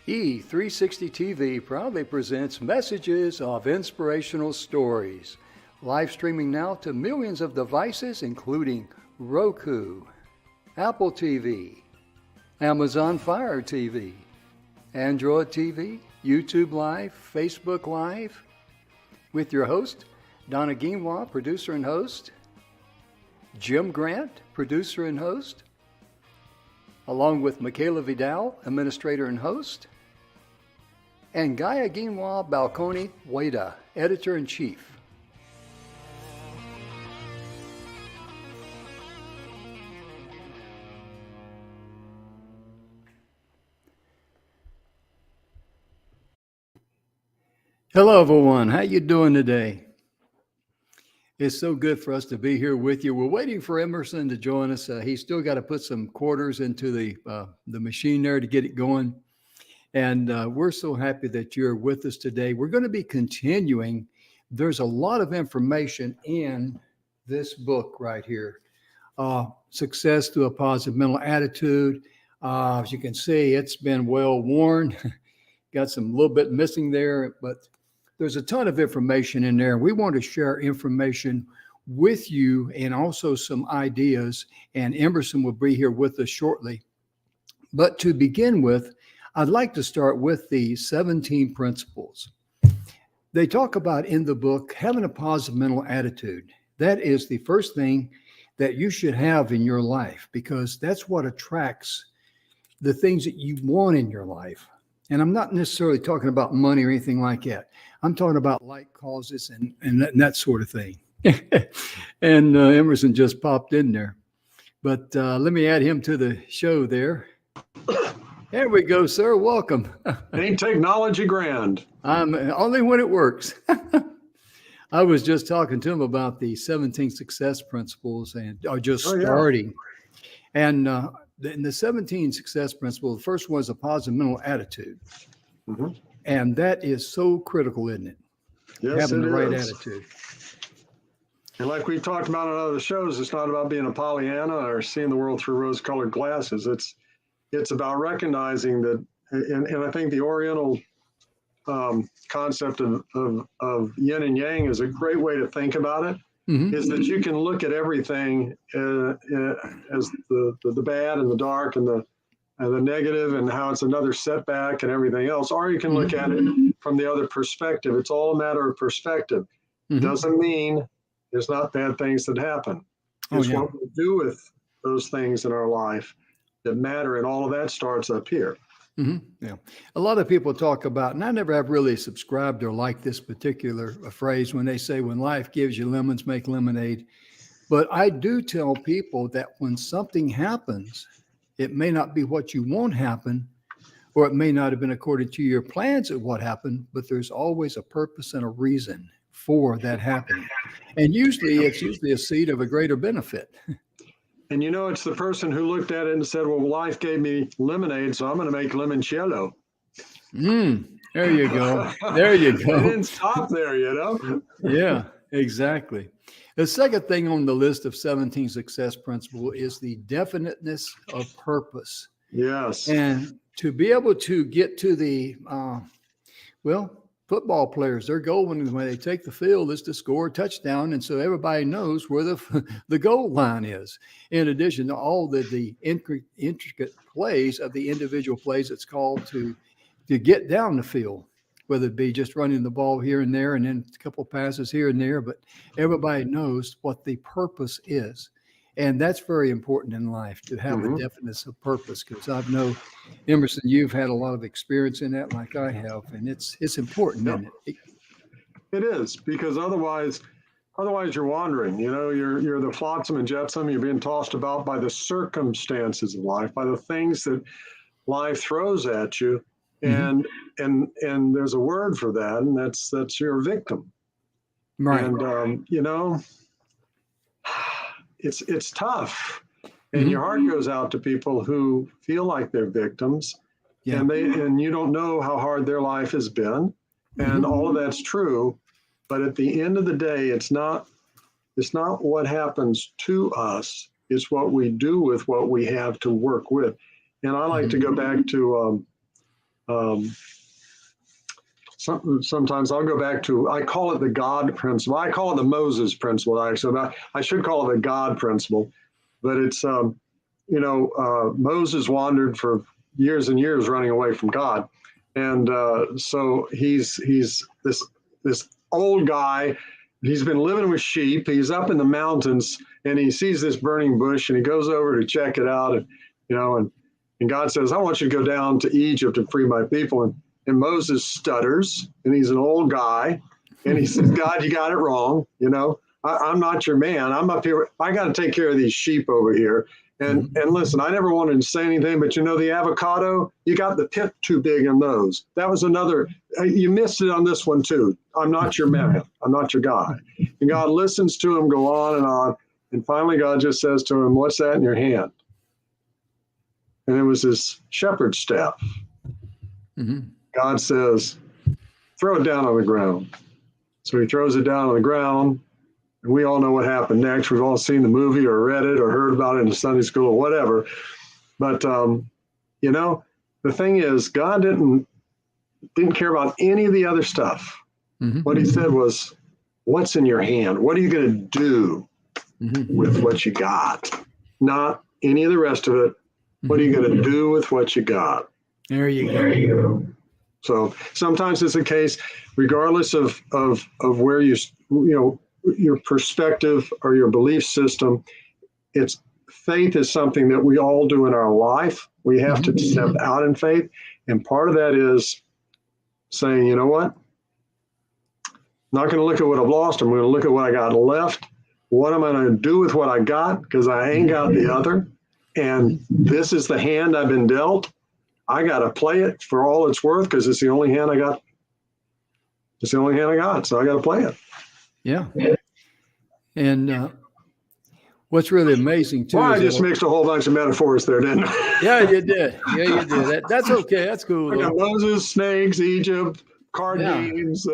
E360 TV proudly presents messages of inspirational stories. Live streaming now to millions of devices, including Roku, Apple TV, Amazon Fire TV, Android TV, YouTube Live, Facebook Live, with your host, Donna Guimwa, producer and host, Jim Grant, producer and host, along with Michaela Vidal, administrator and host, and Gaia Guimwa Balconi Wada, editor-in-chief. Hello, everyone. How you doing today? It's so good for us to be here with you. We're waiting for Emerson to join us. He's still got to put some quarters into the machine there to get it going. And we're so happy that you're with us today. We're going to be continuing. There's a lot of information in this book right here. Success Through a Positive Mental Attitude. As you can see, it's been well worn. Got some little bit missing there, but there's a ton of information in there. We want to share information with you and also some ideas, and Emerson will be here with us shortly. But to begin with, I'd like to start with the 17 principles. They talk about in the book having a positive mental attitude. That is the first thing that you should have in your life, because that's what attracts the things that you want in your life. And I'm not necessarily talking about money or anything like that. I'm talking about like causes and that sort of thing. And Emerson just popped in there. But let me add him to the show there. There we go, sir. Welcome. Ain't technology grand? Only when it works. I was just talking to him about the 17 success principles and just starting. And in the 17 success principles, the first one is a positive mental attitude. Mm-hmm. And that is so critical, isn't it? Yes, having the right is. Attitude. And like we've talked about on other shows, it's not about being a Pollyanna or seeing the world through rose-colored glasses. It's about recognizing that, and I think the Oriental concept of yin and yang is a great way to think about it. Mm-hmm. Is that you can look at everything as the bad and the dark and the negative and how it's another setback and everything else, or you can look at it from the other perspective. It's all a matter of perspective. Mm-hmm. Doesn't mean there's not bad things that happen. It's what we do with those things in our life that matter, and all of that starts up here. Mm-hmm. Yeah. A lot of people talk about, and I never have really subscribed or liked this particular phrase when they say, when life gives you lemons, make lemonade. But I do tell people that when something happens, it may not be what you want happen, or it may not have been according to your plans of what happened, but there's always a purpose and a reason for that happening. And usually it's a seed of a greater benefit. And it's the person who looked at it and said, well, life gave me lemonade, so I'm going to make limoncello. There you go. There you go. It didn't stop there, Yeah, exactly. The second thing on the list of 17 success principles is the definiteness of purpose. Yes. And to be able to get to the, football players, their goal when they take the field is to score a touchdown. And so everybody knows where the goal line is. In addition to all the intricate plays of the individual plays it's called to get down the field, whether it be just running the ball here and there and then a couple passes here and there, but everybody knows what the purpose is. And that's very important in life, to have a definiteness of purpose, because I know, Emerson, you've had a lot of experience in that like I have, and it's important, isn't it? It is, because otherwise you're wandering. You're the flotsam and jetsam. You're being tossed about by the circumstances of life, by the things that life throws at you. And there's a word for that, and that's your victim. Right. And it's tough, and your heart goes out to people who feel like they're victims, and you don't know how hard their life has been, and all of that's true. But at the end of the day, it's not what happens to us; it's what we do with what we have to work with. And I like to go back to Um, sometimes I'll go back to, I call it the God principle. I call it the Moses principle, actually. I should call it the God principle, but it's, Moses wandered for years and years running away from God. And so he's this old guy. He's been living with sheep. He's up in the mountains and he sees this burning bush and he goes over to check it out. And, and God says, I want you to go down to Egypt and free my people. And Moses stutters, and he's an old guy. And he says, God, you got it wrong. I'm not your man. I'm up here. I got to take care of these sheep over here. And listen, I never wanted to say anything, but the avocado, you got the pit too big in those. That was another, you missed it on this one too. I'm not your man. I'm not your guy. And God listens to him go on and on. And finally, God just says to him, what's that in your hand? And it was his shepherd's staff. Mm-hmm. God says, throw it down on the ground. So he throws it down on the ground. And we all know what happened next. We've all seen the movie or read it or heard about it in Sunday school or whatever. But, the thing is, God didn't care about any of the other stuff. Mm-hmm. What he said was, what's in your hand? What are you going to do with what you got? Not any of the rest of it. What are you going to do with what you got? There you go. So sometimes it's a case, regardless of where your perspective or your belief system, faith is something that we all do in our life. We have to step out in faith. And part of that is saying, you know what? I'm not going to look at what I've lost. I'm going to look at what I got left. What am I going to do with what I got? Because I ain't got the other. And this is the hand I've been dealt. I got to play it for all it's worth because it's the only hand I got. It's the only hand I got. So I got to play it. Yeah. And what's really amazing too. Well, I just mixed a whole bunch of metaphors there, didn't I? Yeah, you did. Yeah, you did. That's okay. That's cool. I got Moses, snakes, Egypt, card games.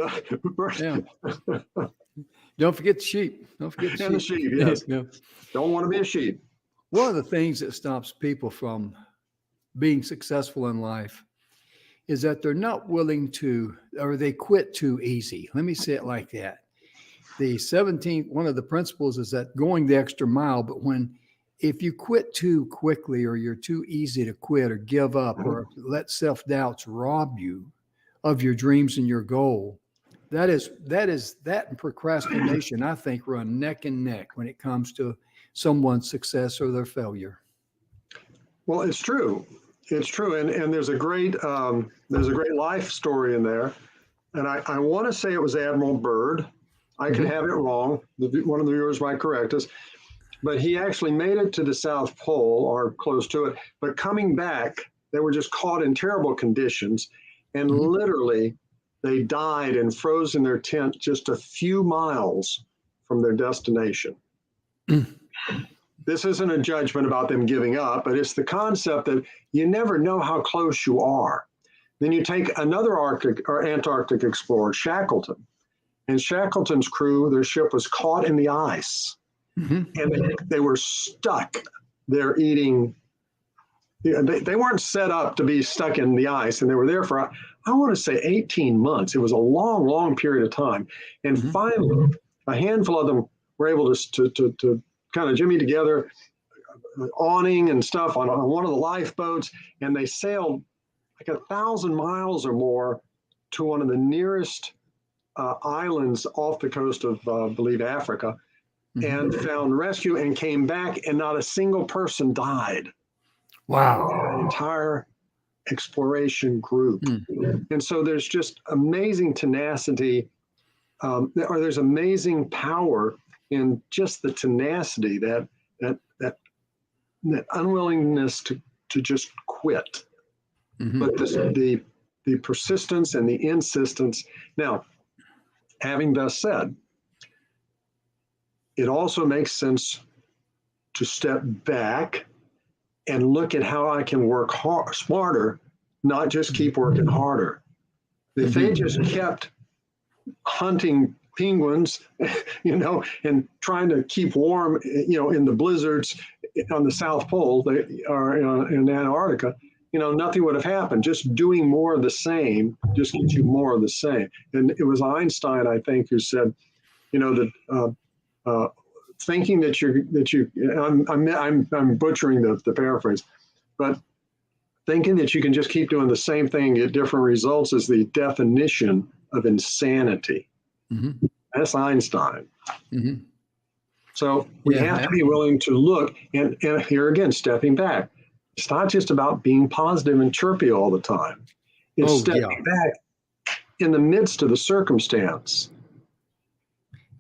Yeah. Don't forget the sheep. Don't forget the sheep. Yes. Yeah. Don't want to be a sheep. One of the things that stops people from being successful in life is that they're not willing to, or they quit too easy. Let me say it like that. The 17th, one of the principles is that going the extra mile, but if you quit too quickly or you're too easy to quit or give up or let self-doubts rob you of your dreams and your goal, that and procrastination, I think, run neck and neck when it comes to someone's success or their failure. Well, it's true. It's true. And there's a great life story in there. And I want to say it was Admiral Byrd. I could have it wrong. One of the viewers might correct us. But he actually made it to the South Pole or close to it. But coming back, they were just caught in terrible conditions. And literally, they died and froze in their tent just a few miles from their destination. This isn't a judgment about them giving up, but it's the concept that you never know how close you are. Then you take another Arctic or Antarctic explorer, Shackleton. And Shackleton's crew, their ship was caught in the ice. And they were stuck there eating. They weren't set up to be stuck in the ice, and they were there for, I want to say, 18 months. It was a long, long period of time. And finally, a handful of them were able to kind of jimmy together awning and stuff on one of the lifeboats, and they sailed like 1,000 miles or more to one of the nearest islands off the coast of, I believe, Africa, and found rescue and came back, and not a single person died. Wow. The entire exploration group. And so there's just amazing tenacity, or there's amazing power in just the tenacity, that unwillingness to just quit. But the persistence and the insistence. Now, having thus said, it also makes sense to step back and look at how I can work smarter, not just keep working harder. If they just kept hunting penguins, and trying to keep warm, in the blizzards on the South Pole, or in Antarctica, nothing would have happened. Just doing more of the same just gets you more of the same. And it was Einstein, I think, who said, that thinking I'm butchering the paraphrase, but thinking that you can just keep doing the same thing and get different results is the definition of insanity. Mm-hmm. That's Einstein. Mm-hmm. So we have to be willing to look, and here again, stepping back. It's not just about being positive and chirpy all the time. It's stepping back in the midst of the circumstance.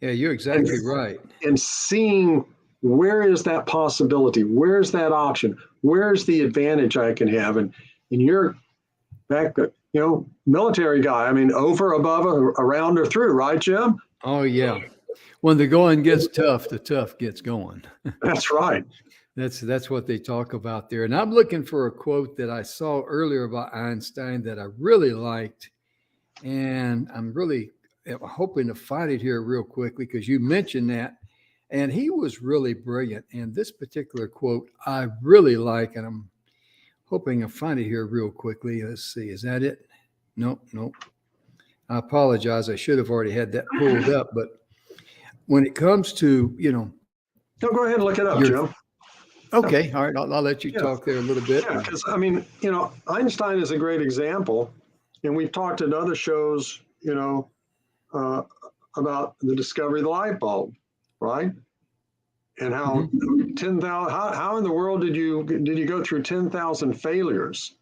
Yeah, you're exactly right. And seeing, where is that possibility? Where's that option? Where's the advantage I can have? And you're back, military guy. I mean, over, above, around, or through, right, Jim? Oh, yeah. When the going gets tough, the tough gets going. That's right. That's what they talk about there. And I'm looking for a quote that I saw earlier about Einstein that I really liked. And I'm really hoping to find it here real quickly because you mentioned that. And he was really brilliant. And this particular quote I really like, and I'm hoping I find it here real quickly. Let's see. Is that it? Nope. I apologize. I should have already had that pulled up. But when it comes to, No, go ahead and look it up, Jim. Okay. All right. I'll let you talk there a little bit. Yeah, because, I mean, Einstein is a great example. And we've talked in other shows, about the discovery of the light bulb, right? And how 10,000, how in the world did you go through 10,000 failures?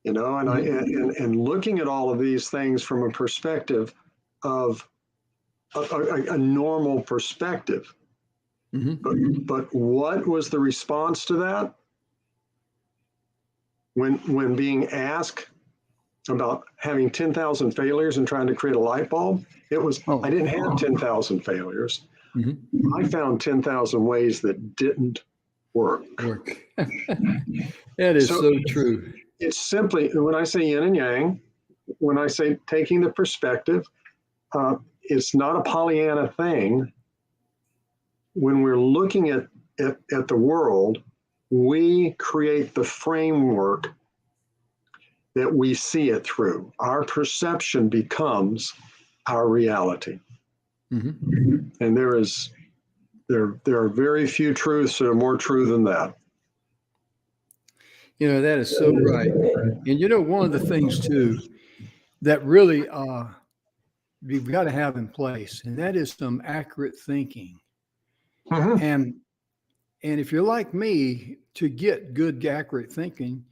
And and looking at all of these things from a perspective of a normal perspective. Mm-hmm. But what was the response to that? When being asked about having 10,000 failures and trying to create a light bulb, it was, I didn't have 10,000 failures. Mm-hmm. I found 10,000 ways that didn't work. That is so true. It's simply, when I say yin and yang, when I say taking the perspective, it's not a Pollyanna thing. When we're looking at the world, we create the framework that we see it through. Our perception becomes our reality. Mm-hmm. And there are very few truths that are more true than that. That is so right. And one of the things too that really we've got to have in place, and that is some accurate thinking. Mm-hmm. And if you're like me, to get good, accurate thinking,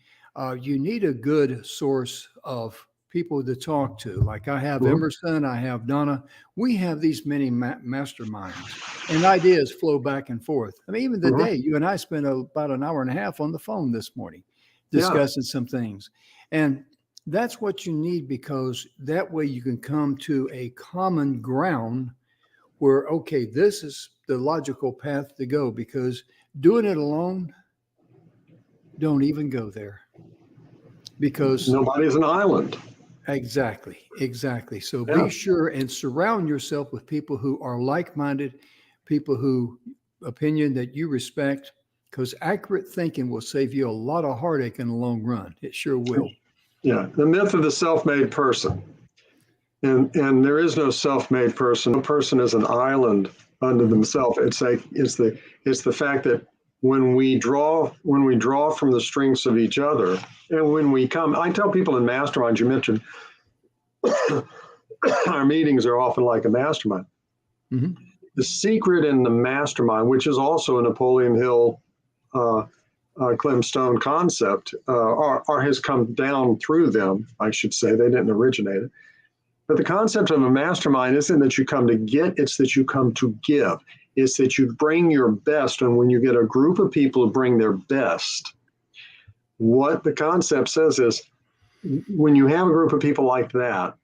you need a good source of people to talk to. Like I have Emerson, I have Donna. We have these many masterminds, and ideas flow back and forth. I mean, even today, you and I spent about an hour and a half on the phone this morning discussing some things. And that's what you need, because that way you can come to a common ground where, okay, this is the logical path to go, because doing it alone, don't even go there, because nobody's an island. Exactly. So be sure and surround yourself with people who are like-minded, people who opinion that you respect, because accurate thinking will save you a lot of heartache in the long run. It sure will. Yeah, the myth of the self-made person. And there is no self-made person. No person is an island unto themselves. It's the fact that when we draw from the strengths of each other, and when we come, I tell people in masterminds, you mentioned our meetings are often like a mastermind. Mm-hmm. The secret in the mastermind, which is also a Napoleon Hill, Clem Stone concept, has come down through them, I should say. They didn't originate it. But the concept of a mastermind isn't that you come to get, it's that you come to give. It's that you bring your best. And when you get a group of people who bring their best, what the concept says is, when you have a group of people like that,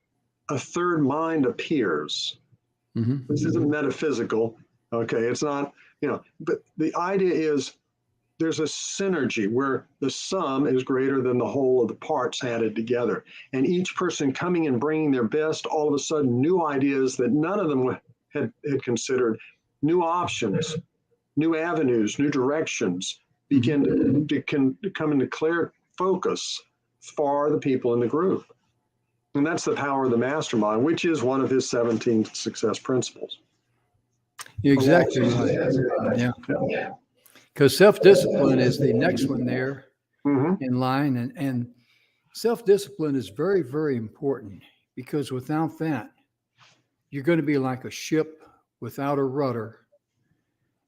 a third mind appears. Mm-hmm. This isn't metaphysical. Okay, it's not, but the idea is there's a synergy where the sum is greater than the whole of the parts added together. And each person coming and bringing their best, all of a sudden, new ideas that none of them had considered, new options, new avenues, new directions begin to come into focus for the people in the group. And that's the power of the mastermind, which is one of his 17 success principles. You're exactly right. Yeah. Because self-discipline is the next one there in line. And self-discipline is very, very important, because without that, you're going to be like a ship without a rudder,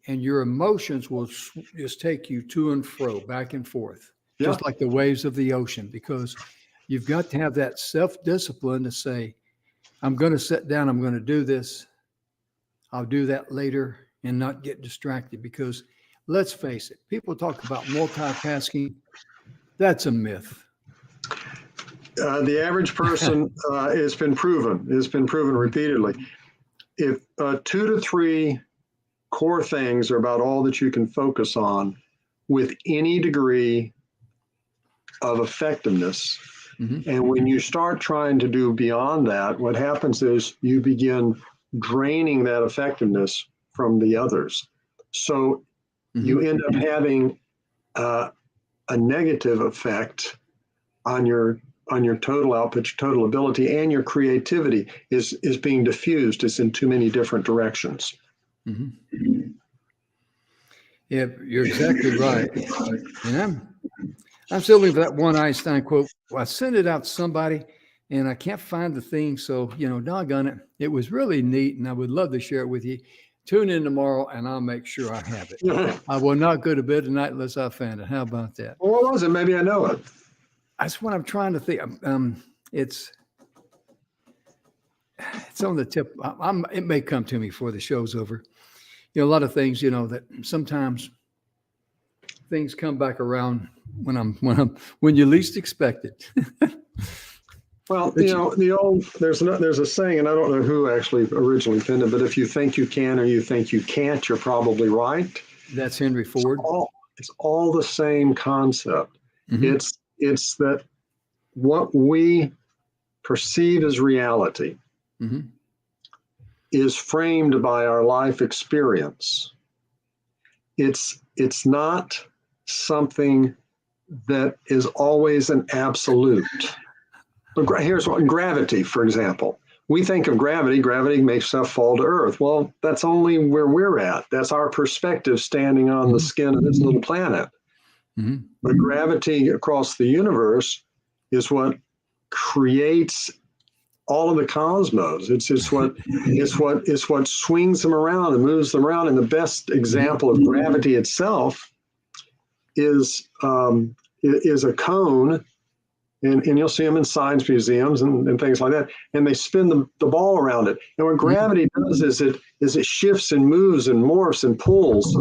and your emotions will just take you to and fro, back and forth, just like the waves of the ocean, because you've got to have that self-discipline to say, I'm going to sit down, I'm going to do this, I'll do that later, and not get distracted. Because let's face it, people talk about multitasking. That's a myth. The average person, it's been proven repeatedly. If 2 to 3 core things are about all that you can focus on with any degree of effectiveness, and when you start trying to do beyond that, what happens is you begin draining that effectiveness from the others. So you end up having a negative effect on your total output, your total ability, and your creativity is being diffused. It's in too many different directions. Yeah, you're exactly right. And I'm still looking for that one Einstein quote. I sent it out to somebody and I can't find the thing. So, doggone it. It was really neat, and I would love to share it with you. Tune in tomorrow and I'll make sure I have it. I will not go to bed tonight unless I find it. How about that? Well, what was it? Maybe I know it. That's what I'm trying to think. It's on the tip. It may come to me before the show's over. A lot of things, that sometimes things come back around when you least expect it. Well, there's a saying, and I don't know who actually originally penned it, but if you think you can or you think you can't, you're probably right. That's Henry Ford. It's all the same concept. It's that what we perceive as reality is framed by our life experience. It's not something that is always an absolute. But here's what gravity, for example. We think of gravity makes stuff fall to earth. Well, that's only where we're at. That's our perspective standing on the skin of this little planet. But gravity across the universe is what creates all of the cosmos. It's what swings them around and moves them around. And the best example of gravity itself is a cone, and you'll see them in science museums and things like that. And they spin the ball around it. And what gravity does is it shifts and moves and morphs and pulls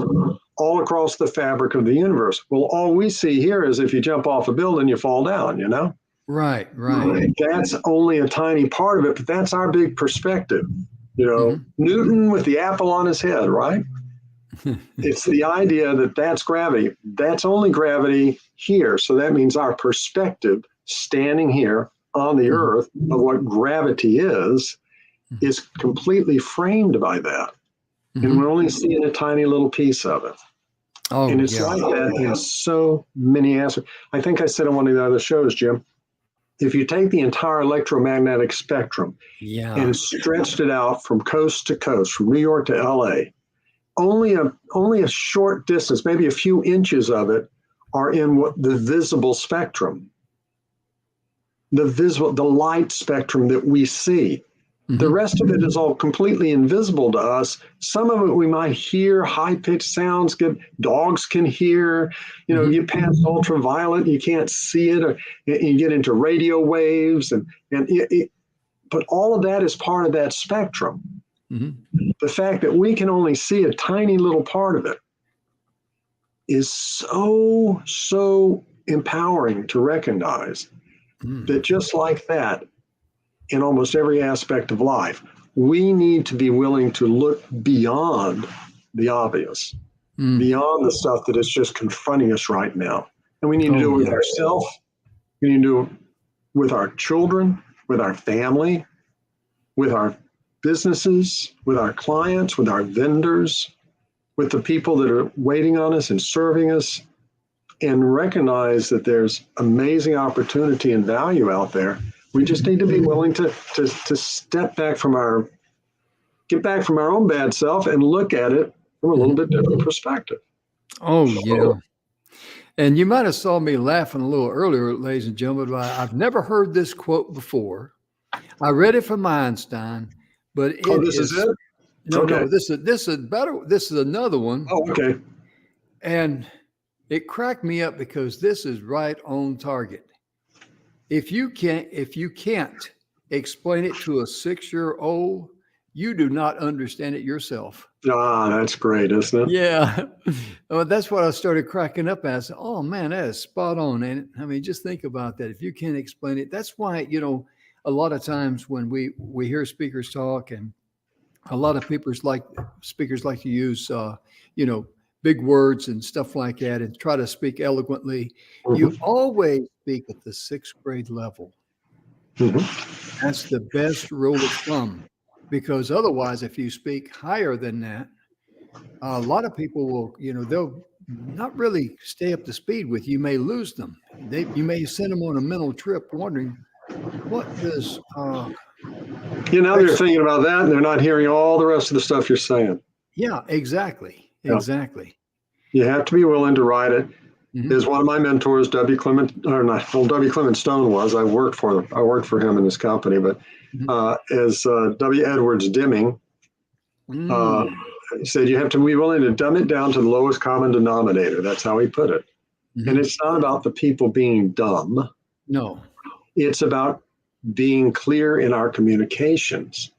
all across the fabric of the universe. Well, all we see here is if you jump off a building, you fall down, Right. That's only a tiny part of it, but that's our big perspective. Newton with the apple on his head, right? It's the idea that that's gravity. That's only gravity here. So that means our perspective standing here on the earth of what gravity is completely framed by that. And we're only seeing a tiny little piece of it. And it's like that in so many aspects. I think I said on one of the other shows, Jim, if you take the entire electromagnetic spectrum and stretched it out from coast to coast, from New York to LA, only a short distance, maybe a few inches of it, are in the visible spectrum, the light spectrum that we see. The rest of it is all completely invisible to us. Some of it we might hear high-pitched sounds. Dogs can hear. You get past ultraviolet, you can't see it, or you get into radio waves, but all of that is part of that spectrum. The fact that we can only see a tiny little part of it is so empowering to recognize that just like that, in almost every aspect of life, we need to be willing to look beyond the obvious, beyond the stuff that is just confronting us right now. And we need to do it with ourselves. We need to do it with our children, with our family, with our businesses, with our clients, with our vendors, with the people that are waiting on us and serving us. and recognize that there's amazing opportunity and value out there. We just need to be willing to step back get back from our own bad self and look at it from a little bit different perspective. Oh, yeah. And you might have saw me laughing a little earlier, ladies and gentlemen, but I've never heard this quote before. I read it from Einstein, but this is it? No, this is better. This is another one. Oh, okay. And it cracked me up because this is right on target. If you can't explain it to a 6-year-old, you do not understand it yourself. Ah, that's great, isn't it? Yeah. Well, that's what I started cracking up at. I said, oh man, that is spot on. And I mean, just think about that. If you can't explain it, that's why, a lot of times when we hear speakers talk, and a lot of speakers like to use, big words and stuff like that and try to speak eloquently. You always speak at the 6th grade level. That's the best rule of thumb, because otherwise, if you speak higher than that, a lot of people will, they'll not really stay up to speed with you. You may lose them. You may send them on a mental trip wondering, what does... they're thinking about that and they're not hearing all the rest of the stuff you're saying. Yeah, exactly. Yeah. Exactly. You have to be willing to ride it. Is one of my mentors, W. Clement Stone was. I worked for him in this company, but as W. Edwards Deming, he said you have to be willing to dumb it down to the lowest common denominator. That's how he put it. And it's not about the people being dumb. No. It's about being clear in our communications.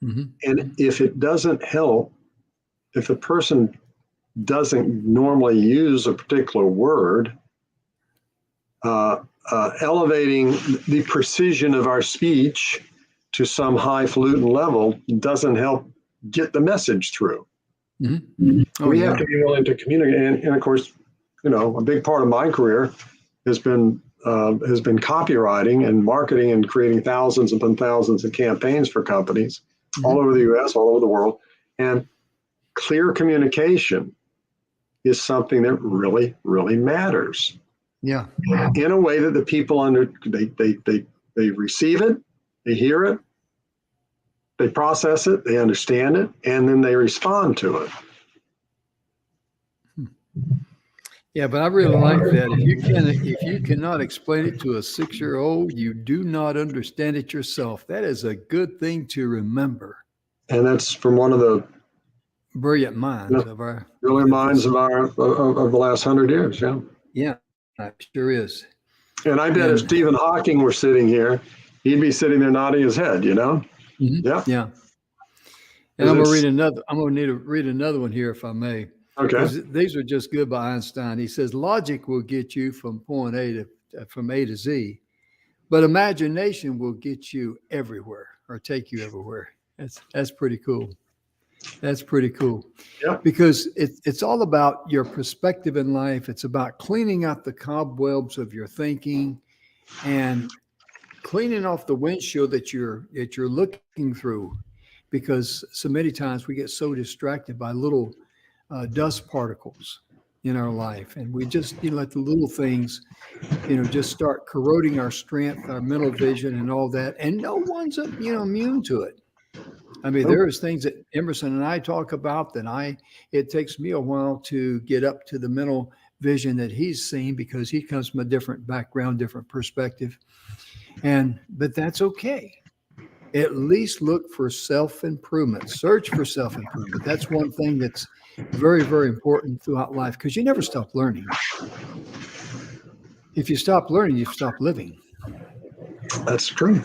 And if it doesn't help, if the person doesn't normally use a particular word, elevating the precision of our speech to some highfalutin level doesn't help get the message through. We have to be willing to communicate. And of course, a big part of my career has been copywriting and marketing and creating thousands upon thousands of campaigns for companies all over the US, all over the world. And clear communication is something that really, really matters. Yeah. In a way that the people they receive it, they hear it, they process it, they understand it, and then they respond to it. Yeah, but I really like that. If you cannot explain it to a 6-year-old, you do not understand it yourself. That is a good thing to remember. And that's from one of the brilliant minds of our brilliant minds of the last 100 years. Yeah. Yeah, it sure is. And I bet if Stephen Hawking were sitting here, he'd be sitting there nodding his head, Yeah. Yeah. And I'm going to need to read another one here, if I may. Okay. These are just good by Einstein. He says, logic will get you from point A to Z, but imagination will get you everywhere or take you everywhere. That's pretty cool. That's pretty cool. Yeah. Because it's all about your perspective in life. It's about cleaning out the cobwebs of your thinking and cleaning off the windshield that you're looking through, because so many times we get so distracted by little dust particles in our life, and we just let the little things just start corroding our strength, our mental vision, and all that, and no one's immune to it. I mean, there is things that Emerson and I talk about that it takes me a while to get up to the mental vision that he's seen, because he comes from a different background, different perspective. But that's okay. At least look for self-improvement. Search for self-improvement. That's one thing that's very, very important throughout life, because you never stop learning. If you stop learning, you stop living. That's true.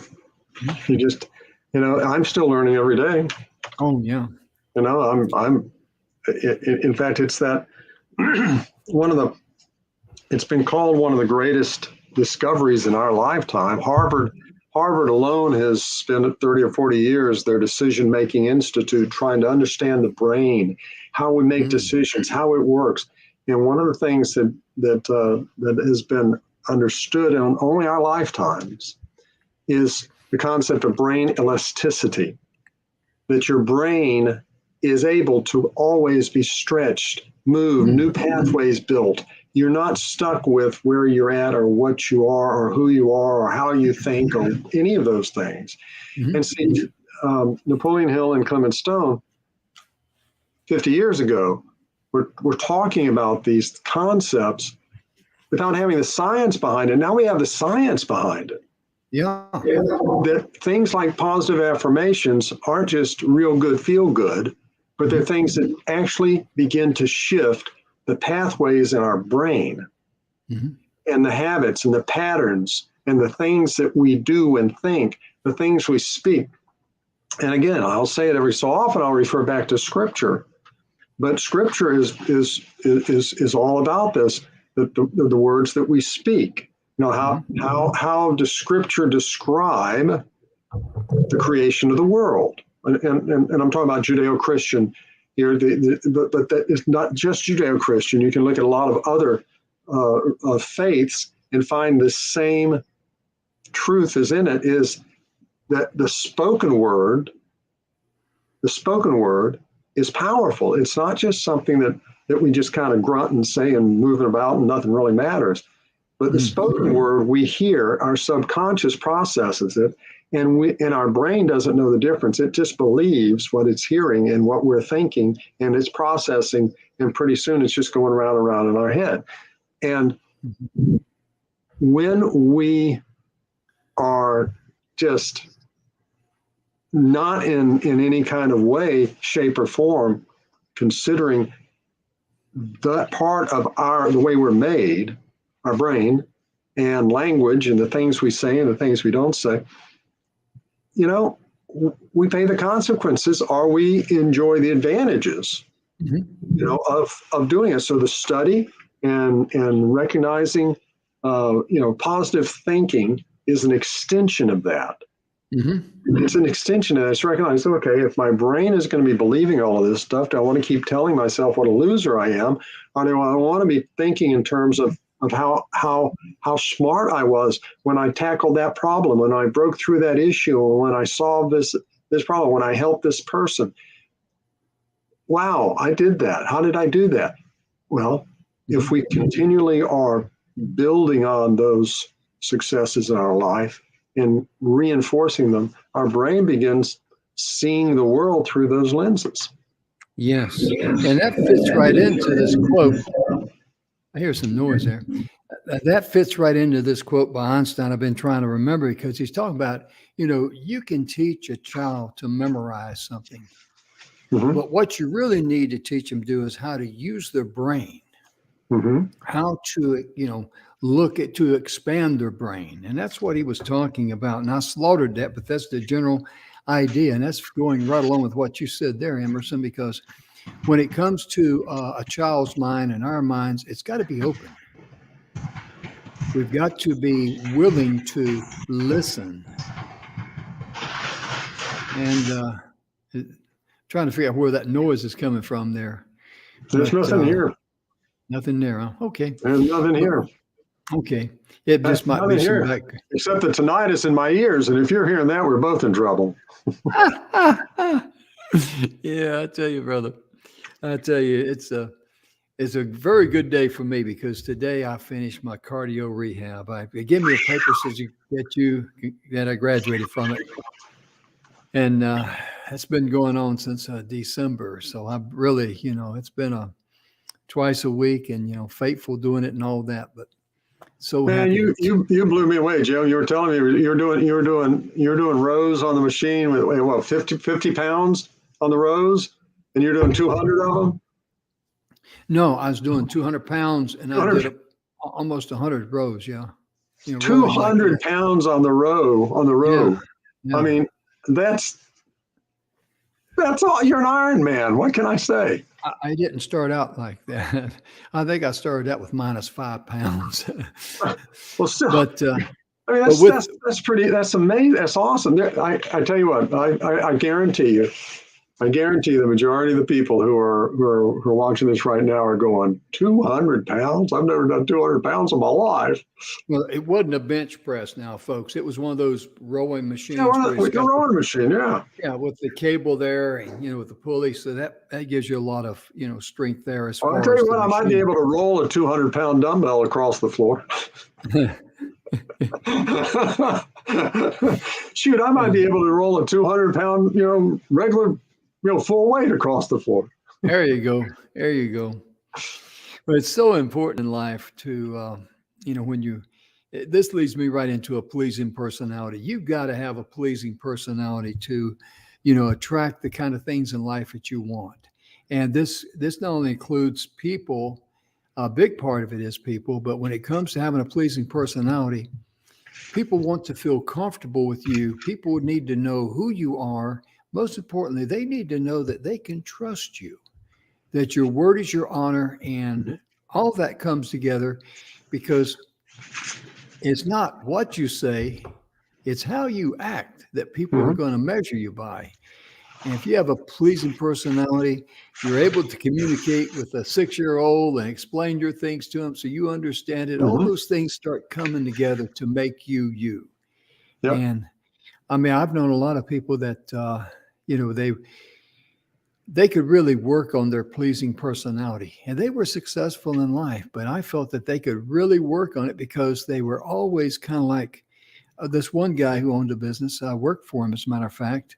You just, I'm still learning every day. Oh yeah. In fact, it's that it's been called one of the greatest discoveries in our lifetime. Harvard alone has spent 30 or 40 years, their decision-making institute, trying to understand the brain, how we make decisions, how it works. And one of the things that has been understood in only our lifetimes is the concept of brain elasticity, that your brain is able to always be stretched, move, new pathways built, you're not stuck with where you're at or what you are or who you are or how you think or any of those things. Mm-hmm. And see, Napoleon Hill and Clement Stone, 50 years ago, we're talking about these concepts without having the science behind it. Now we have the science behind it. Yeah. That things like positive affirmations aren't just real good, feel good, but they're things that actually begin to shift the pathways in our brain, mm-hmm. and the habits and the patterns and the things that we do and think, the things we speak. And again, I'll say it every so often, I'll refer back to scripture, but scripture is all about this, the words that we speak. You know, how does scripture describe the creation of the world? And I'm talking about Judeo-Christian here, but that is not just Judeo-Christian. You can look at a lot of other faiths and find the same truth is in it, is that the spoken word is powerful. It's not just something that we just kind of grunt and say and moving about and nothing really matters. But the spoken word we hear, our subconscious processes it, and our brain doesn't know the difference. It just believes what it's hearing and what we're thinking, and it's processing, and pretty soon it's just going round and round in our head. And when we are just not in any kind of way, shape, or form considering that part of the way we're made, our brain and language and the things we say and the things we don't say, you know, we pay the consequences or we enjoy the advantages, mm-hmm. you know, of doing it. So the study and recognizing, you know, positive thinking is an extension of that. Mm-hmm. It's an extension, and it's recognized, okay, if my brain is going to be believing all of this stuff, do I want to keep telling myself what a loser I am? Or do I want to be thinking in terms of how smart I was when I tackled that problem, when I broke through that issue, or when I solved this problem, when I helped this person? Wow, I did that. How did I do that? Well, if we continually are building on those successes in our life and reinforcing them, our brain begins seeing the world through those lenses. Yes. And that fits right into this quote. I hear some noise there. That fits right into this quote by Einstein I've been trying to remember, because he's talking about, you know, you can teach a child to memorize something, mm-hmm. but what you really need to teach them to do is how to use their brain, mm-hmm. how to, you know, to expand their brain. And that's what he was talking about. And I slaughtered that, but that's the general idea. And that's going right along with what you said there, Emerson, because when it comes to a child's mind and our minds, it's got to be open. We've got to be willing to listen. And trying to figure out where that noise is coming from there. There's nothing here. Nothing there, huh? Okay. There's nothing here. Okay. It just might be some back. Except the tinnitus in my ears. And if you're hearing that, we're both in trouble. Yeah, I tell you, brother. I tell you, it's a very good day for me, because today I finished my cardio rehab. They gave me a paper that I graduated from it. And it's been going on since December. So I really, you know, it's been twice a week and, you know, faithful doing it and all that. But so man, you blew me away, Joe. You were telling me you're doing rows on the machine with what 50 pounds on the rows, and you're doing 200 of them. No, I was doing 200 pounds, and I did almost 100 rows. Yeah, you know, 200 pounds on the row. Yeah. I mean, that's all. You're an Iron Man. What can I say? I didn't start out like that. I think I started out with -5 pounds. Well, still, but I mean, that's amazing. That's awesome. I tell you what, I guarantee you, I guarantee the majority of the people who are watching this right now are going, 200 pounds? I've never done 200 pounds in my life. Well, it wasn't a bench press now, folks. It was one of those rowing machines. Yeah, like a rowing machine, yeah. Yeah, with the cable there and, with the pulley. So that gives you a lot of, strength there as far as I'll tell you what, I might be able to roll a 200-pound dumbbell across the floor. Shoot, I might be able to roll a 200-pound, regular, full weight across the floor. There you go. There you go. But it's so important in life to, this leads me right into a pleasing personality. You've got to have a pleasing personality to, attract the kind of things in life that you want. And this not only includes people, a big part of it is people, but when it comes to having a pleasing personality, people want to feel comfortable with you. People need to know who you are. Most importantly, they need to know that they can trust you, that your word is your honor, and all of that comes together because it's not what you say, it's how you act that people are going to measure you by. And if you have a pleasing personality, you're able to communicate with a 6-year-old and explain your things to them so you understand it. All those things start coming together to make you you. Yep. And I mean, I've known a lot of people that, they could really work on their pleasing personality and they were successful in life, but I felt that they could really work on it because they were always kind of like this one guy who owned a business. I worked for him, as a matter of fact.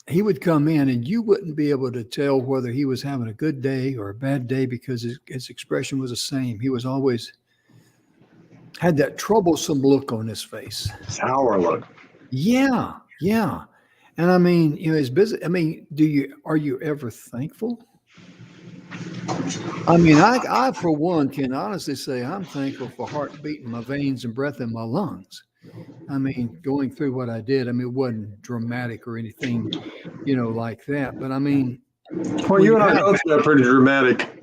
He would come in and you wouldn't be able to tell whether he was having a good day or a bad day because his expression was the same. He was always had that troublesome look on his face. Sour look. Yeah. Yeah. And I mean, his business, I mean, are you ever thankful? I mean, I for one can honestly say I'm thankful for heartbeat in my veins and breath in my lungs. I mean, going through what I did, I mean, it wasn't dramatic or anything, like that. But I mean, well, you and I both had pretty dramatic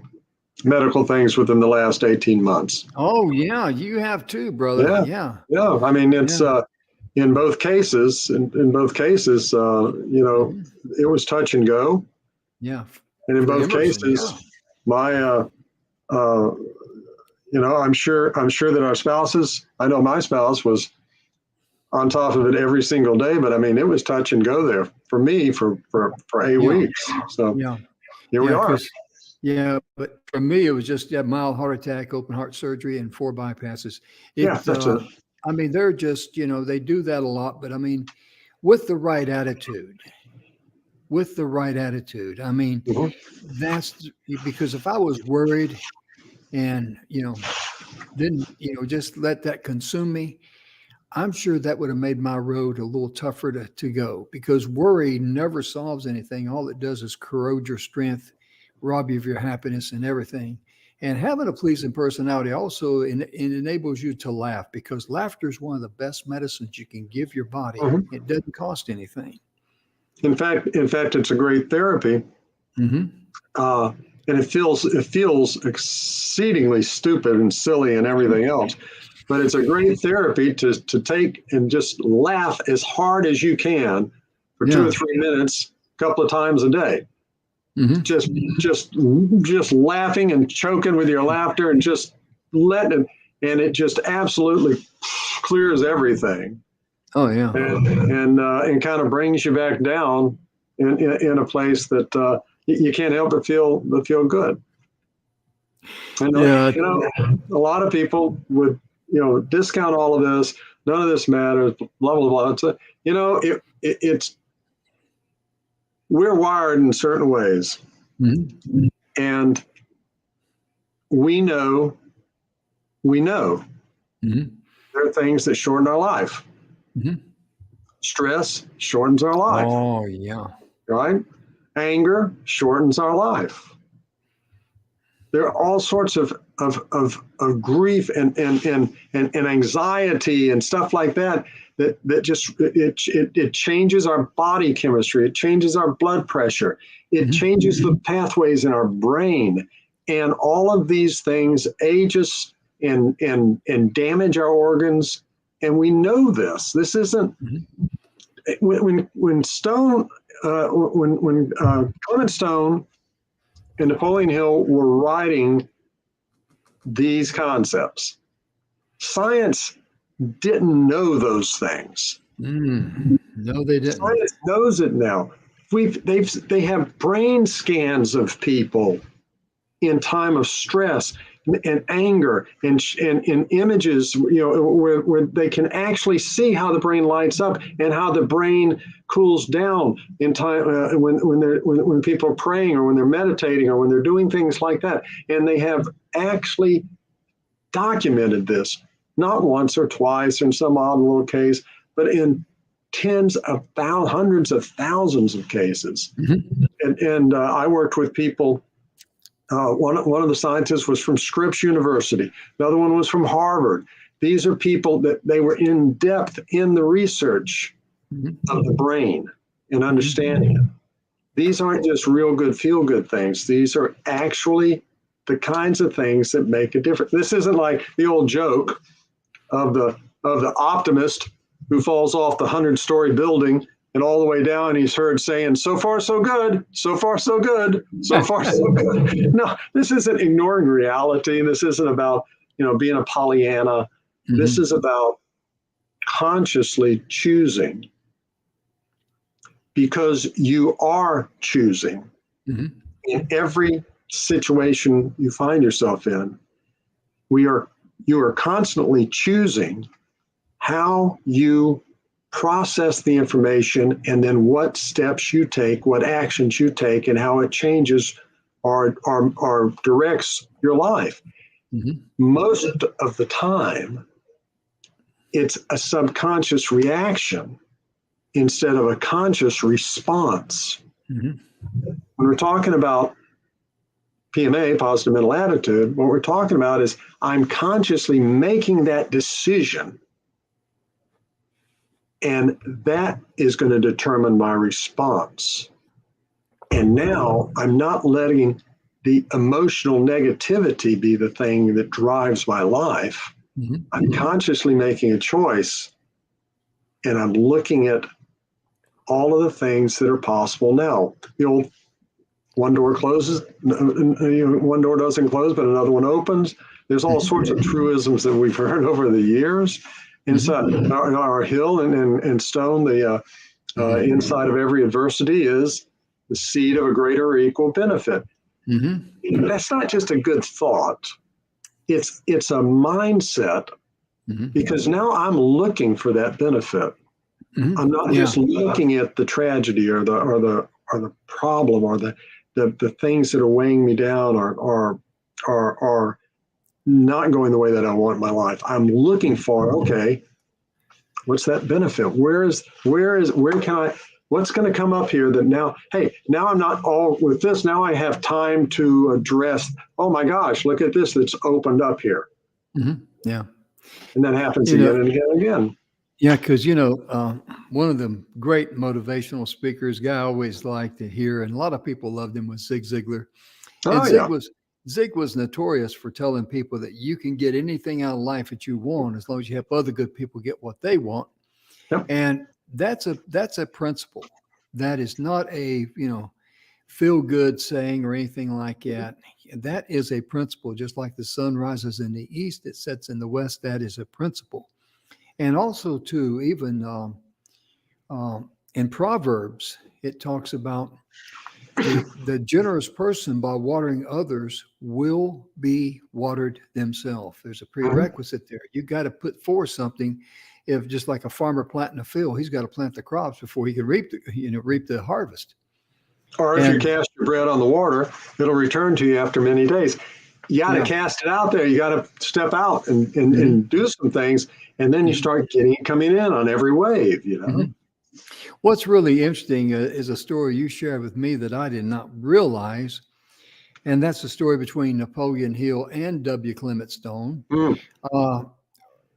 medical things within the last 18 months. Oh yeah, you have too, brother. Yeah. I mean, it's in both cases. In both cases, it was touch and go. Yeah. And in both cases, my I'm sure that our spouses, I know my spouse was on top of it every single day, but I mean, it was touch and go there for me for 8 weeks. So here we are. Yeah. But for me, it was just a mild heart attack, open heart surgery, and 4 bypasses. That's it. I mean, they're just, they do that a lot, but I mean, with the right attitude, I mean, that's because if I was worried and, didn't, just let that consume me, I'm sure that would have made my road a little tougher to go because worry never solves anything. All it does is corrode your strength, rob you of your happiness and everything. And having a pleasing personality also it enables you to laugh because laughter is one of the best medicines you can give your body. It doesn't cost anything. In fact, it's a great therapy. And it feels exceedingly stupid and silly and everything else. But it's a great therapy to take and just laugh as hard as you can for 2 or 3 minutes, a couple of times a day. Just laughing and choking with your laughter and just letting it, and it just absolutely clears everything. Oh yeah, and kind of brings you back down in a place that you can't help but feel good. And a lot of people would discount all of this. None of this matters. Blah blah blah. It's we're wired in certain ways, and we know there are things that shorten our life. Stress shortens our life. Oh yeah. Right? Anger shortens our life. There are all sorts of grief and anxiety and stuff like that just it changes our body chemistry. It changes our blood pressure. It changes the pathways in our brain, and all of these things age us and damage our organs. And we know this. This isn't when Stone when Clement Stone and Napoleon Hill were writing these concepts, science didn't know those things. No, they didn't. Science knows it now. They have brain scans of people in time of stress and anger and images, where they can actually see how the brain lights up and how the brain cools down in time when people are praying or when they're meditating or when they're doing things like that. And they have actually documented this, not once or twice in some odd little case, but in hundreds of thousands of cases. And I worked with people. One of the scientists was from Scripps University. Another one was from Harvard. These are people that they were in depth in the research of the brain and understanding it. These aren't just real good, feel good things. These are actually the kinds of things that make a difference. This isn't like the old joke of the optimist who falls off the 100-story building and all the way down, he's heard saying, "So far, so good, so far, so good, so far, so good." No, this isn't ignoring reality. This isn't about, being a Pollyanna. This is about consciously choosing, because you are choosing in every situation you find yourself in. You are constantly choosing how you process the information, and then what steps you take, what actions you take, and how it changes or directs your life. Most of the time, it's a subconscious reaction instead of a conscious response. When we're talking about PMA, positive mental attitude, what we're talking about is I'm consciously making that decision. And that is going to determine my response. And now I'm not letting the emotional negativity be the thing that drives my life. I'm consciously making a choice, and I'm looking at all of the things that are possible now. The old one door closes, one door doesn't close, but another one opens. There's all sorts of truisms that we've heard over the years. Inside our Hill and Stone, the inside of every adversity is the seed of a greater or equal benefit. That's not just a good thought. It's a mindset, because now I'm looking for that benefit. I'm not just looking at the tragedy or the problem or the things that are weighing me down or not going the way that I want in my life. I'm looking for, okay, what's that benefit? Where can I, what's going to come up here that now, hey, now I'm not all with this. Now I have time to address, oh my gosh, look at this that's opened up here. Yeah. And that happens again and again and again. Yeah, because, one of the great motivational speakers, guy I always liked to hear, and a lot of people loved him, was Zig Ziglar. And Zig was notorious for telling people that you can get anything out of life that you want as long as you help other good people get what they want. And that's a principle. That is not a, feel good saying or anything like that. That is a principle. Just like the sun rises in the east, it sets in the west. That is a principle. And also too, even in Proverbs, it talks about the generous person, by watering others, will be watered themselves. There's a prerequisite there. You got to put forth something. If just like a farmer planting a field, he's got to plant the crops before he can reap the harvest. Or if you cast your bread on the water, it'll return to you after many days. You got to cast it out there. You got to step out and do some things, and then you start coming in on every wave. What's really interesting is a story you shared with me that I did not realize, and that's the story between Napoleon Hill and W. Clement Stone.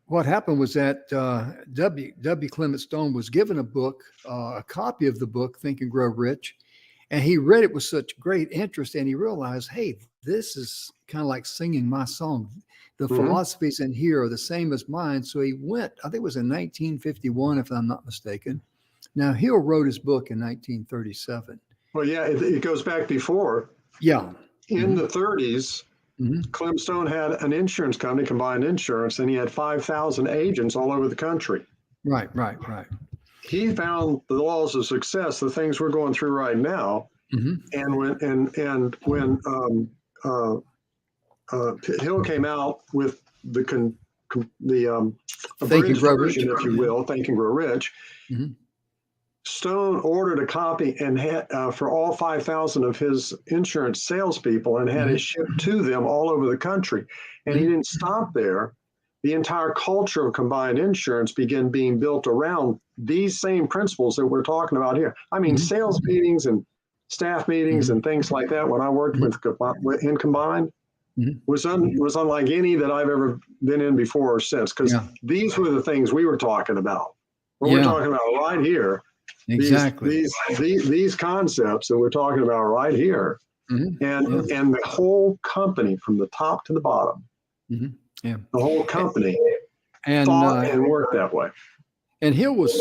What happened was that W. Clement Stone was given a book, a copy of the book, Think and Grow Rich, and he read it with such great interest, and he realized, hey, this is kind of like singing my song. The philosophies in here are the same as mine. So he went, I think it was in 1951, if I'm not mistaken, Now, Hill wrote his book in 1937. Well, yeah, it goes back before. Yeah. In the 30s, Mm-hmm. Clem Stone had an insurance company, Combined Insurance, and he had 5,000 agents all over the country. Right. He found the laws of success, the things we're going through right now. Mm-hmm. And when Hill came out with the abridged version, if you will, Think and Grow Rich, mm-hmm. Stone ordered a copy and had for all 5,000 of his insurance salespeople and had mm-hmm. it shipped to them all over the country. And he didn't stop there. The entire culture of combined insurance began being built around these same principles that we're talking about here. I mean, mm-hmm. sales meetings and staff meetings and things like that when I worked in Combined was unlike any that I've ever been in before or since, because these were the things we were talking about. What we're talking about right here. Exactly. These concepts that we're talking about right here, and the whole company from the top to the bottom, the whole company thought and worked that way. And Hill was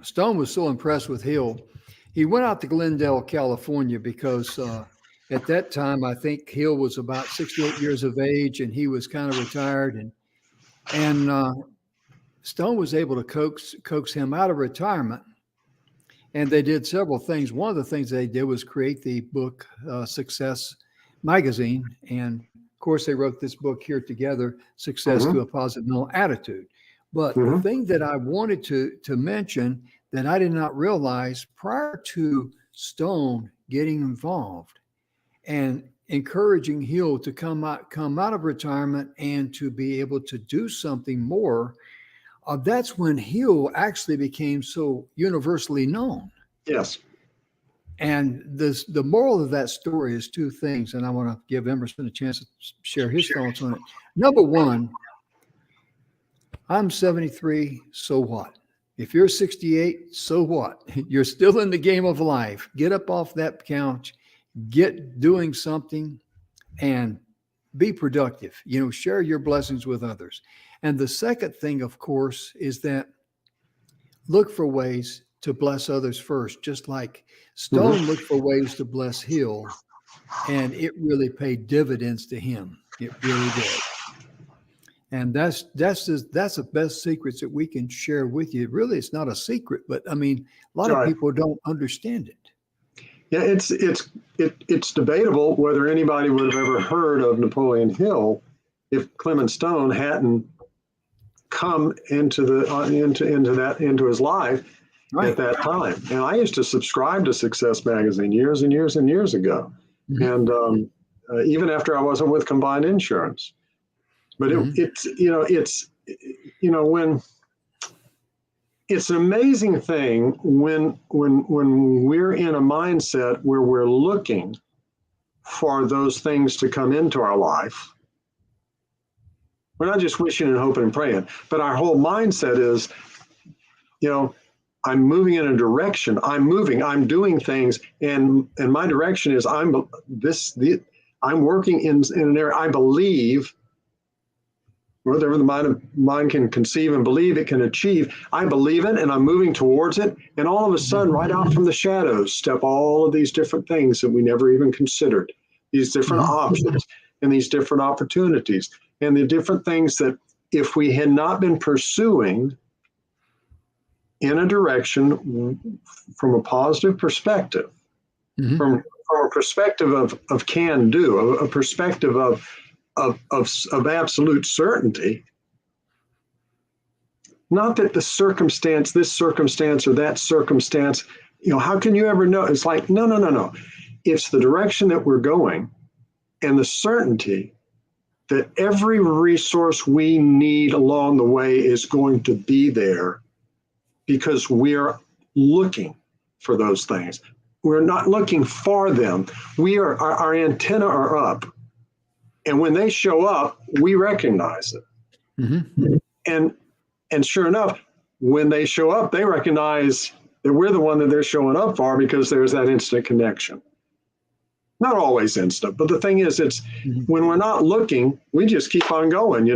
Stone was so impressed with Hill. He went out to Glendale, California, because at that time, I think Hill was about 68 years of age, and he was kind of retired, and Stone was able to coax him out of retirement, and they did several things. One of the things they did was create the book Success Magazine, and of course they wrote this book here together, Success to a Positive Mental Attitude. But the thing that I wanted to mention that I did not realize prior to Stone getting involved and encouraging Hill to come out of retirement and to be able to do something more, that's when Hill actually became so universally known. Yes. And the moral of that story is two things, and I want to give Emerson a chance to share his thoughts on it. Number one, I'm 73, so what? If you're 68, so what? You're still in the game of life. Get up off that couch, get doing something, and be productive. Share your blessings with others. And the second thing, of course, is that look for ways to bless others first, just like Stone looked for ways to bless Hill, and it really paid dividends to him. It really did. And that's the best secrets that we can share with you. Really, it's not a secret, but I mean, a lot of people don't understand it. Yeah, it's debatable whether anybody would have ever heard of Napoleon Hill if Clement Stone hadn't come into his life at that time. And I used to subscribe to Success Magazine years and years and years ago, and even after I wasn't with Combined Insurance. But it's an amazing thing when we're in a mindset where we're looking for those things to come into our life. We're not just wishing and hoping and praying, but our whole mindset is, I'm moving in a direction. I'm doing things, and my direction is I'm working in an area I believe. Whatever the mind can conceive and believe, it can achieve. I believe it, and I'm moving towards it. And all of a sudden, right out from the shadows, step all of these different things that we never even considered, these different options and these different opportunities, and the different things that if we had not been pursuing in a direction from a positive perspective, from a perspective of can do, a perspective of absolute certainty. Not that this circumstance or that circumstance, how can you ever know? It's like, no. It's the direction that we're going and the certainty that every resource we need along the way is going to be there because we're looking for those things. We're not looking for them. Our antenna are up. And when they show up, we recognize it. And sure enough, when they show up, they recognize that we're the one that they're showing up for because there's that instant connection. Not always instant, but the thing is, it's when we're not looking, we just keep on going,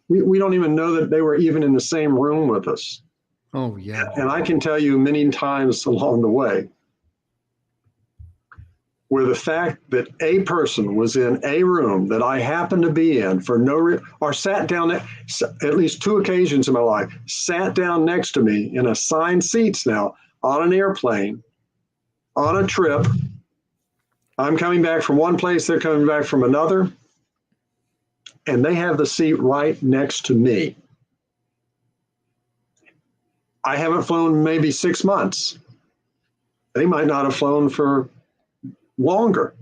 We don't even know that they were even in the same room with us. Oh, yeah. And I can tell you many times along the way where the fact that a person was in a room that I happened to be in for or sat down at least 2 occasions in my life, sat down next to me in assigned seats now on an airplane, on a trip. I'm coming back from one place, they're coming back from another, and they have the seat right next to me. I haven't flown maybe 6 months. They might not have flown for longer.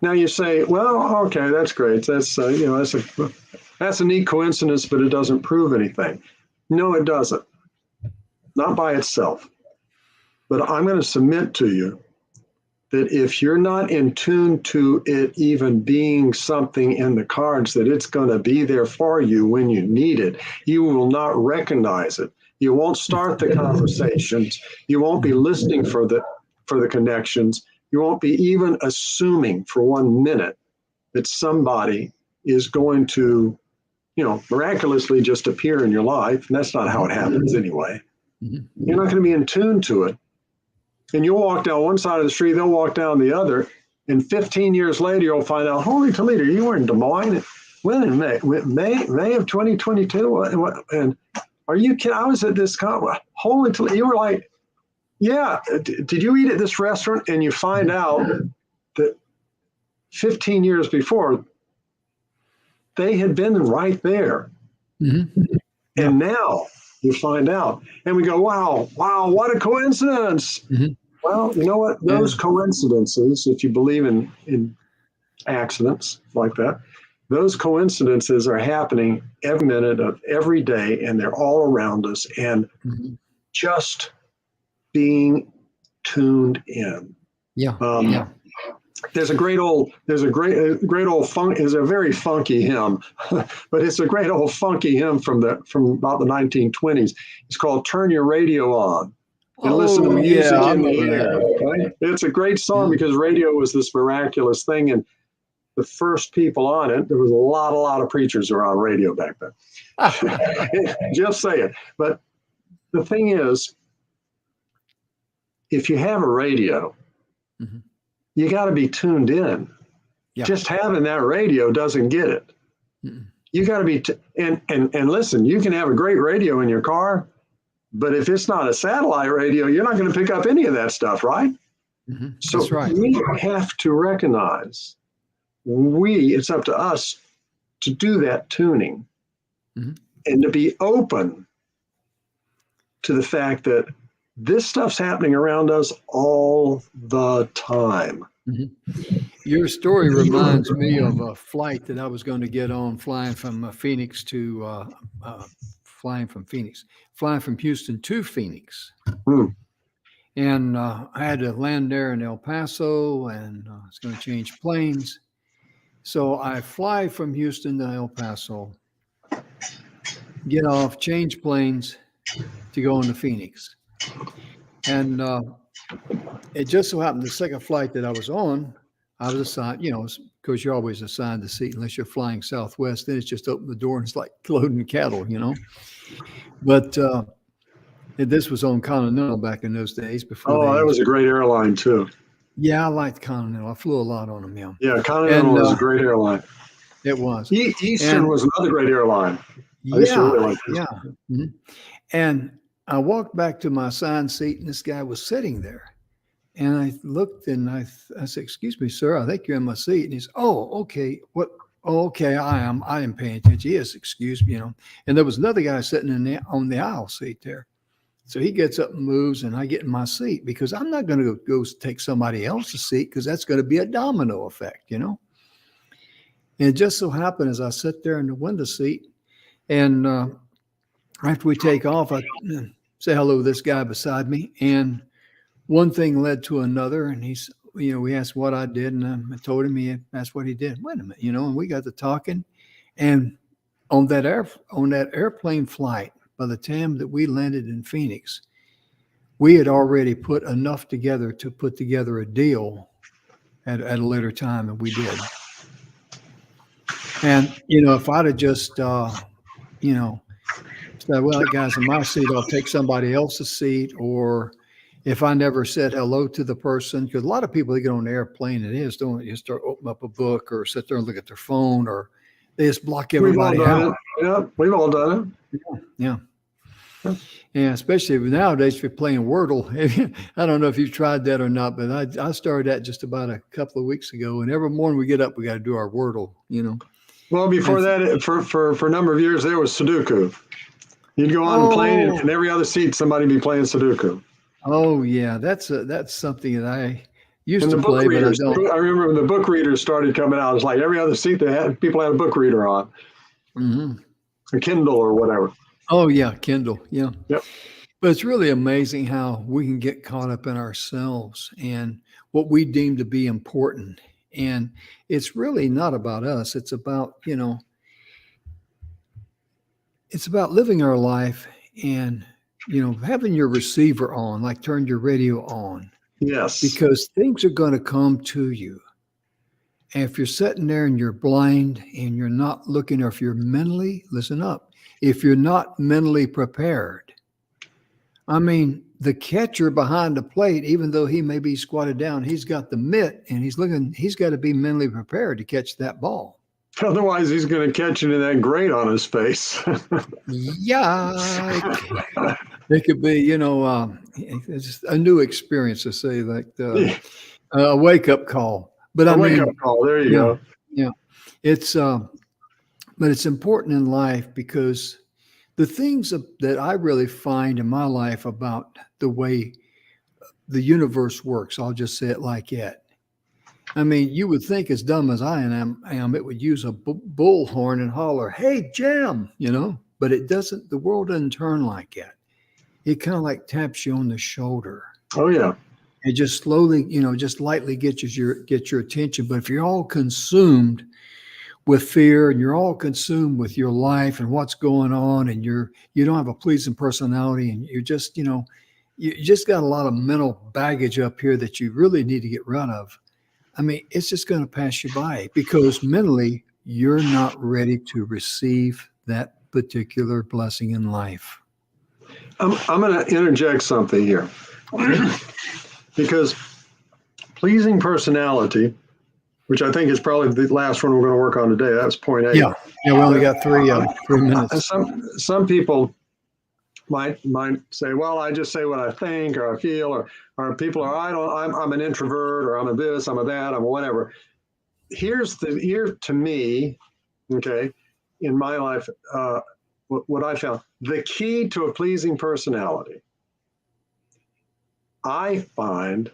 Now you say, well, okay, that's great. That's that's a neat coincidence, but it doesn't prove anything. No, it doesn't. Not by itself. But I'm going to submit to you that if you're not in tune to it even being something in the cards, that it's going to be there for you when you need it, you will not recognize it. You won't start the conversations. You won't be listening for the connections. You won't be even assuming for 1 minute that somebody is going to, miraculously just appear in your life. And that's not how it happens anyway. You're not going to be in tune to it. And you'll walk down one side of the street, they'll walk down the other. And 15 years later, you'll find out, holy Toledo, you were in Des Moines. When in May of 2022? And are you kidding? I was at this conference. Holy Toledo, you were like, yeah, did you eat at this restaurant? And you find out that 15 years before, they had been right there. Mm-hmm. And now you find out. And we go, wow, what a coincidence. Mm-hmm. Well, you know what? Those coincidences, if you believe in accidents like that, those coincidences are happening every minute of every day, and they're all around us. And just being tuned in. There's a very funky hymn, but it's a great old funky hymn from about the 1920s. It's called "Turn Your Radio On and Listen to Music in the Air." Right? It's a great song because radio was this miraculous thing, and the first people on it, there was a lot of preachers who were on radio back then. Just say it. But the thing is, if you have a radio, you got to be tuned in. Yeah. Just having that radio doesn't get it. You got to be, and listen, you can have a great radio in your car, but if it's not a satellite radio, you're not going to pick up any of that stuff, right? So that's right. We have to recognize it's up to us to do that tuning and to be open to the fact that this stuff's happening around us all the time. Your story reminds me of a flight that I was going to get on flying from Phoenix to flying from Houston to Phoenix. And I had to land there in El Paso, and I was going to change planes. So I fly from Houston to El Paso, get off, change planes to go into Phoenix. And it just so happened the second flight that I was on, I was assigned, because you're always assigned the seat unless you're flying Southwest. Then it's just open the door and it's like loading cattle, But this was on Continental back in those days. Before that was a great airline too. Yeah, I liked Continental. I flew a lot on them. Yeah, Continental was a great airline. It was. Eastern was another great airline. And I walked back to my assigned seat, and this guy was sitting there. And I looked, and I said, "Excuse me, sir, I think you're in my seat." And he said, "Oh, okay. What? Oh, okay, I am. I am paying attention. Yes, excuse me, And there was another guy sitting on the aisle seat there. So he gets up and moves, and I get in my seat because I'm not going to go take somebody else's seat because that's going to be a domino effect, And it just so happened as I sit there in the window seat, and after we take off, I say hello to this guy beside me, and one thing led to another, and we asked what I did, and I told him that's what he did. Wait a minute, and we got to talking, and on that airplane flight, by the time that we landed in Phoenix, we had already put enough together to put together a deal at a later time, and we did. And if I'd have just So, well, guys, in my seat, I'll take somebody else's seat, or if I never said hello to the person, because a lot of people, they get on an airplane and they just don't, you start open up a book or sit there and look at their phone, or they just block We've all everybody done out. it. Yeah, we've all done Yeah. Yeah. Yeah, especially nowadays if you're playing Wordle. I don't know if you've tried that or not, but I started that just about a couple of weeks ago. And every morning we get up, we got to do our Wordle, it. Well, before And- that, for a number of years, there was Sudoku. You'd go on the plane, and in every other seat, somebody be playing Sudoku. Oh yeah, that's something that I used And to the book play, but I readers, don't. I remember when the book readers started coming out. It's like every other seat people had a book reader on, Mhm. a Kindle or whatever. Oh yeah, Kindle. Yeah. Yep. But it's really amazing how we can get caught up in ourselves and what we deem to be important. And it's really not about us. It's about, it's about living our life and, having your receiver on, like turn your radio on, Yes. because things are going to come to you. And if you're sitting there and you're blind and you're not looking, or if you're mentally, listen up, if you're not mentally prepared, I mean, the catcher behind the plate, even though he may be squatted down, he's got the mitt and he's got to be mentally prepared to catch that ball. Otherwise, he's going to catch it in that grate on his face. Yeah. It could be, it's just a new experience to say, like a wake up call. But a wake up call. There you go. Yeah. It's, but it's important in life because the things that I really find in my life about the way the universe works, I'll just say it like that. I mean, you would think, as dumb as I am, it would use a bullhorn and holler, "Hey, Jim," but it doesn't. The world doesn't turn like that. It kind of like taps you on the shoulder. Oh yeah. It just slowly, just lightly gets your attention. But if you're all consumed with fear and you're all consumed with your life and what's going on, and you don't have a pleasing personality, and you're just, you just got a lot of mental baggage up here that you really need to get rid of. I mean, it's just going to pass you by because mentally you're not ready to receive that particular blessing in life. I'm going to interject something here because pleasing personality, which I think is probably the last one we're going to work on today. That's point 8. Yeah, we only got 3 minutes. Some people might say, well, I just say what I think or I feel, or people are, I'm an introvert, or I'm a this, I'm a that, I'm a whatever. Here to me, okay, in my life, what I found, the key to a pleasing personality, I find,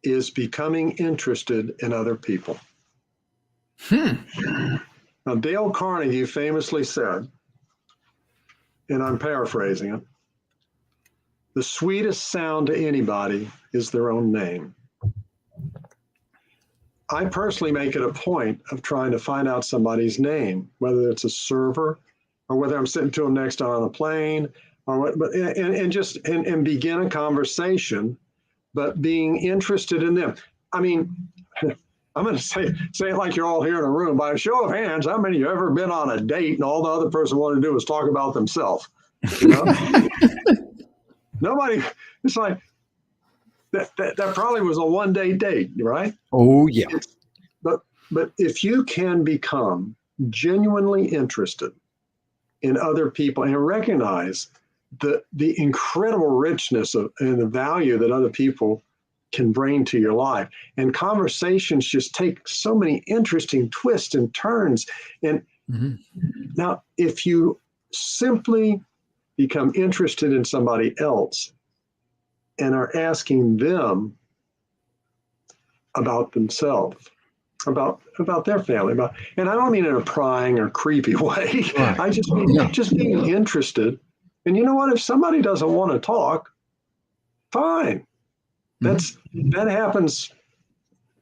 is becoming interested in other people. Now, Dale Carnegie famously said, and I'm paraphrasing it, the sweetest sound to anybody is their own name. I personally make it a point of trying to find out somebody's name, whether it's a server or whether I'm sitting to them next to on a plane, or what, but and begin a conversation, but being interested in them. I mean, I'm going to say it like you're all here in a room. By a show of hands, how many of you have ever been on a date and all the other person wanted to do was talk about themselves? Nobody. It's like that probably was a one-day date, right? Oh yeah. But if you can become genuinely interested in other people and recognize the incredible richness and the value that other people can bring to your life, and conversations just take so many interesting twists and turns. And now, if you simply become interested in somebody else and are asking them about themselves, about their family, and I don't mean in a prying or creepy way. Right. I just mean just being interested. And you know what? If somebody doesn't want to talk, fine. That happens,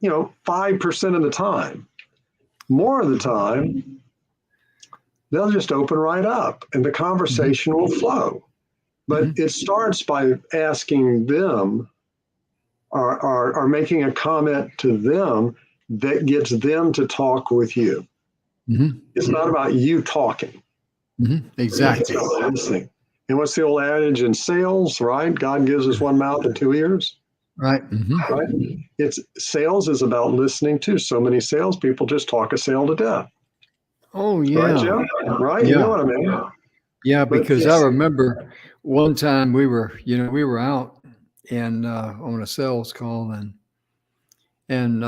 5% of the time. More of the time, they'll just open right up and the conversation will flow. But it starts by asking them or making a comment to them that gets them to talk with you. It's not about you talking. Exactly. And what's the old adage in sales, right? God gives us one mouth and two ears. Right. Right. Sales is about listening too. So many salespeople just talk a sale to death. Oh yeah. Right, Jim? Right. Yeah. You know what I mean? Yeah, because I remember one time we were out and on a sales call, and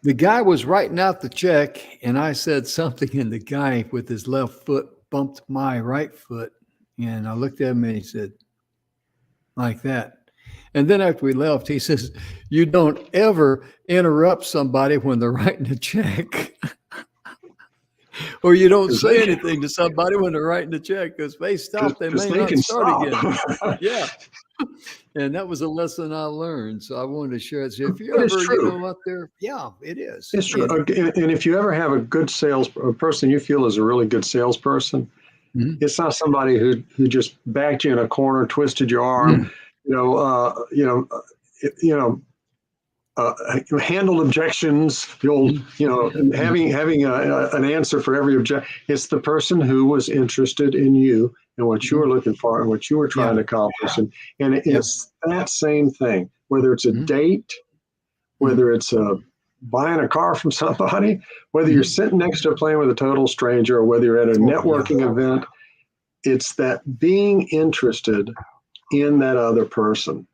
the guy was writing out the check, and I said something, and the guy with his left foot bumped my right foot, and I looked at him and he said, like that. And then after we left, he says, "You don't ever interrupt somebody when they're writing a check." Or you don't say anything to somebody when they're writing a check, because if they stop, they may not start again. Yeah. And that was a lesson I learned. So I wanted to share it. So if you ever, out there, yeah, it is. It's true. And if you ever have a good a person you feel is a really good salesperson, it's not somebody who just backed you in a corner, twisted your arm, handled objections, the old, having an answer for every objection. It's the person who was interested in you and what you were looking for and what you were trying to accomplish. And it's that same thing, whether it's a date, whether it's buying a car from somebody, whether you're sitting next to a plane with a total stranger, or whether you're at a networking event, it's that being interested in that other person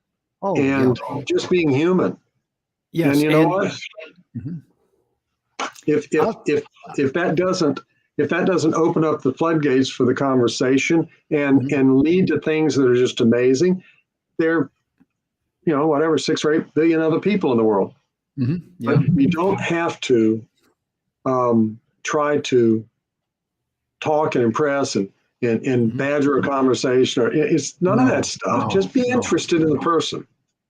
and just being human. Yes, and you know what? If that doesn't open up the floodgates for the conversation and lead to things that are just amazing, there, 6 or 8 billion other people in the world. But you don't have to try to talk and impress and badger a conversation, or it's none of that stuff. Just be interested in the person.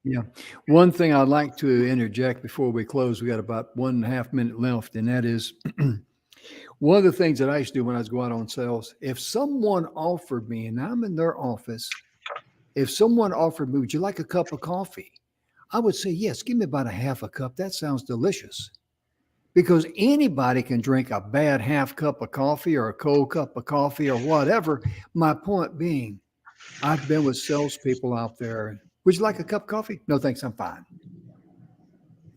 Yeah. One thing I'd like to interject before we close, we got about 1.5 minutes left, and that is one of the things that I used to do when I was going out on sales. If someone offered me, and I'm in their office, if someone offered me, "Would you like a cup of coffee?" I would say, "Yes, give me about a half a cup. That sounds delicious." Because anybody can drink a bad half cup of coffee or a cold cup of coffee or whatever. My point being, I've been with salespeople out there. "Would you like a cup of coffee?" "No, thanks, I'm fine."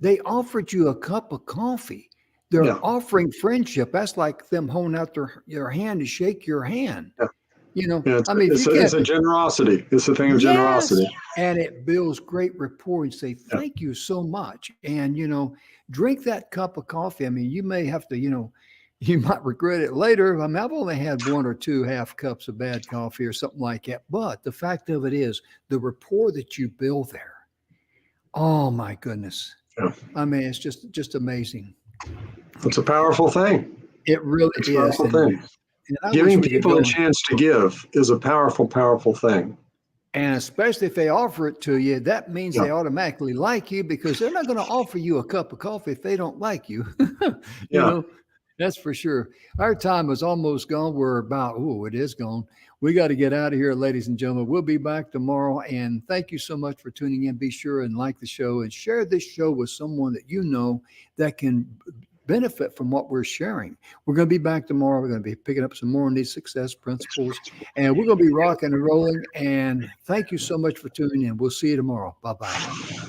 They offered you a cup of coffee. They're offering friendship. That's like them holding out their hand to shake your hand. It's a generosity. It's a thing of generosity. And it builds great rapport, and say, "Thank you so much." And, drink that cup of coffee. I mean, you may have to, you might regret it later. I mean, I've only had 1 or 2 half cups of bad coffee or something like that. But the fact of it is, the rapport that you build there, oh my goodness. Yeah. I mean, it's just amazing. It's a powerful thing. It really is. A powerful thing. Giving people a chance to give is a powerful, powerful thing. And especially if they offer it to you, that means they automatically like you, because they're not going to offer you a cup of coffee if they don't like you. You know, that's for sure. Our time is almost gone. We're about, it is gone. We got to get out of here, ladies and gentlemen. We'll be back tomorrow. And thank you so much for tuning in. Be sure and like the show and share this show with someone that you know that can benefit from what we're sharing. We're going to be back tomorrow. We're going to be picking up some more on these success principles, and we're going to be rocking and rolling. And thank you so much for tuning in. We'll see you tomorrow. Bye-bye.